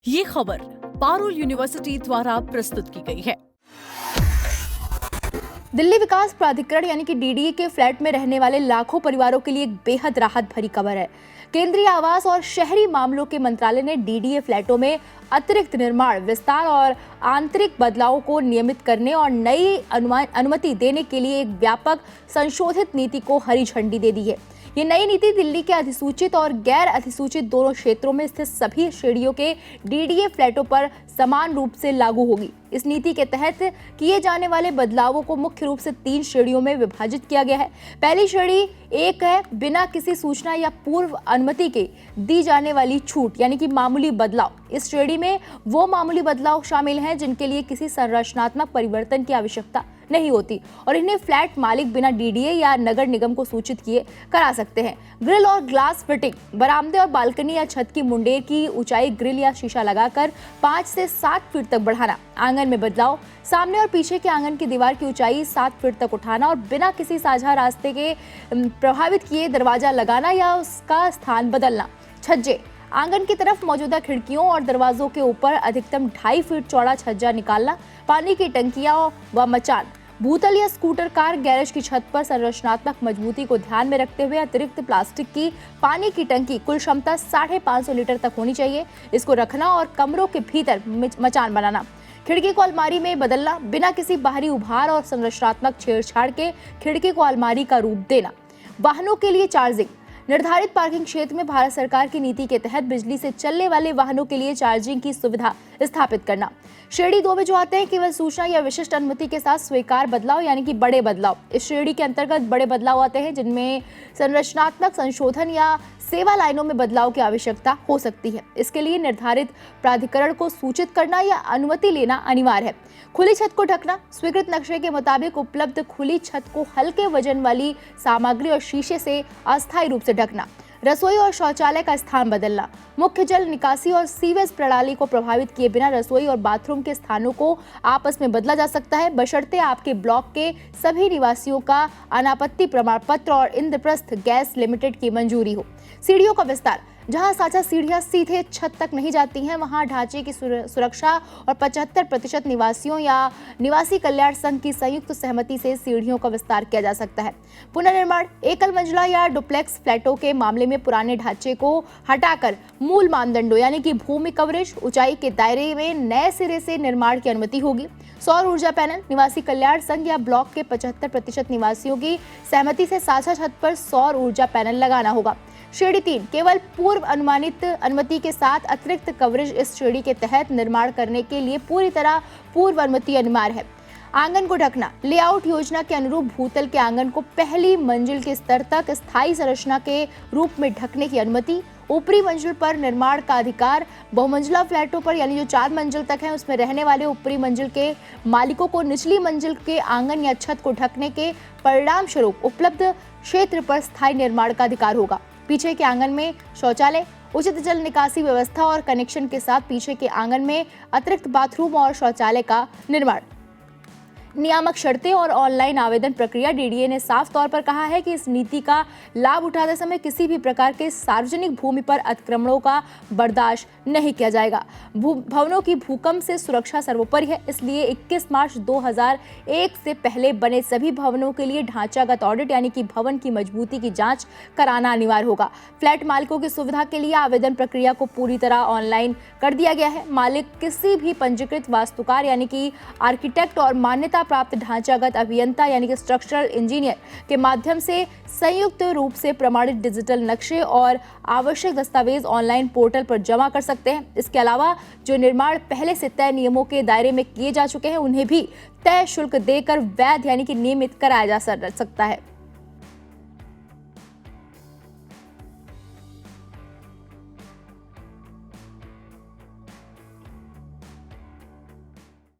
ये खबर पारुल यूनिवर्सिटी द्वारा प्रस्तुत की गई है। दिल्ली विकास प्राधिकरण यानी कि डीडीए के फ्लैट में रहने वाले लाखों परिवारों के लिए एक बेहद राहत भरी खबर है। केंद्रीय आवास और शहरी मामलों के मंत्रालय ने डीडीए फ्लैटों में अतिरिक्त निर्माण, विस्तार और आंतरिक बदलावों को नियमित करने और नई अनुमति देने के लिए एक व्यापक संशोधित नीति को हरी झंडी दे दी है। ये नई नीति दिल्ली के अधिसूचित और गैर अधिसूचित दोनों क्षेत्रों में स्थित सभी श्रेणियों के डीडीए फ्लैटों पर समान रूप से लागू होगी। इस नीति के तहत किए जाने वाले बदलावों को मुख्य रूप से 3 श्रेणियों में विभाजित किया गया है। पहली श्रेणी 1 है बिना किसी सूचना या पूर्व अनुमति के दी जाने वाली छूट यानी कि मामूली बदलाव। इस श्रेणी में वो मामूली बदलाव शामिल हैं जिनके लिए किसी संरचनात्मक परिवर्तन की आवश्यकता नहीं होती और इन्हें फ्लैट मालिक बिना डीडीए या नगर निगम को सूचित किए करा सकते हैं। ग्रिल और ग्लास फिटिंग, बरामदे और बालकनी या छत की मुंडेर की ऊंचाई ग्रिल या शीशा लगाकर 5 से 7 फीट तक बढ़ाना। आंगन में बदलाव, सामने और पीछे के आंगन की दीवार की ऊंचाई 7 फीट तक उठाना और बिना किसी साझा रास्ते के प्रभावित किए दरवाजा लगाना या उसका स्थान बदलना। छज्जे, आंगन की तरफ मौजूदा खिड़कियों और दरवाजों के ऊपर अधिकतम 2.5 फीट चौड़ा छज्जा निकालना। पानी की टंकियां व मचान, भूतल या स्कूटर कार गैरेज की छत पर संरचनात्मक मजबूती को ध्यान में रखते हुए अतिरिक्त प्लास्टिक की पानी की टंकी कुल क्षमता 550 लीटर तक होनी चाहिए, इसको रखना और कमरों के भीतर मचान बनाना। खिड़की को अलमारी में बदलना, बिना किसी बाहरी उभार और संरचनात्मक छेड़छाड़ के खिड़की को अलमारी का रूप देना। वाहनों के लिए चार्जिंग, निर्धारित पार्किंग क्षेत्र में भारत सरकार की नीति के तहत बिजली से चलने वाले वाहनों के लिए चार्जिंग की सुविधा स्थापित करना। श्रेणी 2 में जो आते हैं केवल सूचना या विशिष्ट अनुमति के साथ स्वीकार बदलाव यानी कि बड़े बदलाव। इस श्रेणी के अंतर्गत बड़े बदलाव आते हैं जिनमें संरचनात्मक संशोधन या सेवा लाइनों में बदलाव की आवश्यकता हो सकती है। इसके लिए निर्धारित प्राधिकरण को सूचित करना या अनुमति लेना अनिवार्य है। खुली छत को ढकना, स्वीकृत नक्शे के मुताबिक उपलब्ध खुली छत को हल्के वजन वाली सामग्री और शीशे से अस्थायी रूप से ढकना। रसोई और शौचालय का स्थान बदलना, मुख्य जल निकासी और सीवेज प्रणाली को प्रभावित किए बिना रसोई और बाथरूम के स्थानों को आपस में बदला जा सकता है, बशर्ते आपके ब्लॉक के सभी निवासियों का अनापत्ति प्रमाण पत्र और इंद्रप्रस्थ गैस लिमिटेड की मंजूरी हो। सीढ़ियों का विस्तार, जहां साझा सीढ़ियां सीधे छत तक नहीं जाती हैं, वहां ढांचे की सुरक्षा और 75% निवासियों या निवासी कल्याण संघ की संयुक्त सहमति से सीढ़ियों का विस्तार किया जा सकता है। पुनर्निर्माण, एकल मंजिला या डुप्लेक्स फ्लैटों के मामले में पुराने ढांचे को हटाकर मूल मानदंडों यानी कि भूमि कवरेज, ऊंचाई के दायरे में नए सिरे से निर्माण की अनुमति होगी। सौर ऊर्जा पैनल, निवासी कल्याण संघ या ब्लॉक के 75% निवासियों की सहमति से साझा छत पर सौर ऊर्जा पैनल लगाना होगा। श्रेणी 3 केवल पूर्व अनुमानित अनुमति के साथ अतिरिक्त कवरेज। इस श्रेणी के तहत निर्माण करने के लिए पूरी तरह पूर्व अनुमति अनिवार्य है। आंगन को ढकना, लेआउट योजना के अनुरूप भूतल के आंगन को पहली मंजिल के स्तर तक स्थायी संरचना के रूप में ढकने की अनुमति। ऊपरी मंजिल पर निर्माण का अधिकार, बहुमंजिला फ्लैटों पर यानी जो 4 मंजिल तक है उसमें रहने वाले ऊपरी मंजिल के मालिकों को निचली मंजिल के आंगन या छत को ढकने के परिणाम स्वरूप उपलब्ध क्षेत्र पर स्थायी निर्माण का अधिकार होगा। पीछे के आंगन में शौचालय, उचित जल निकासी व्यवस्था और कनेक्शन के साथ पीछे के आंगन में अतिरिक्त बाथरूम और शौचालय का निर्माण। नियामक शर्तें और ऑनलाइन आवेदन प्रक्रिया, डीडीए ने साफ तौर पर कहा है कि इस नीति का लाभ उठाते समय किसी भी प्रकार के सार्वजनिक भूमि पर अतिक्रमणों का बर्दाश्त नहीं किया जाएगा। भवनों की भूकंप से सुरक्षा सर्वोपरि है, इसलिए 21 मार्च 2001 से पहले बने सभी भवनों के लिए ढांचागत ऑडिट यानी कि भवन की मजबूती की जांच कराना अनिवार्य होगा। फ्लैट मालिकों की सुविधा के लिए आवेदन प्रक्रिया को पूरी तरह ऑनलाइन कर दिया गया है। मालिक किसी भी पंजीकृत वास्तुकार यानी कि आर्किटेक्ट और मान्यता प्राप्त ढांचागत अभियंता यानी कि स्ट्रक्चरल इंजीनियर के माध्यम से संयुक्त रूप से प्रमाणित डिजिटल नक्शे और आवश्यक दस्तावेज ऑनलाइन पोर्टल पर जमा कर सकते हैं। इसके अलावा जो निर्माण पहले से तय नियमों के दायरे में किए जा चुके हैं उन्हें भी तय शुल्क देकर वैध यानी कि नियमित कराया जा सकता है।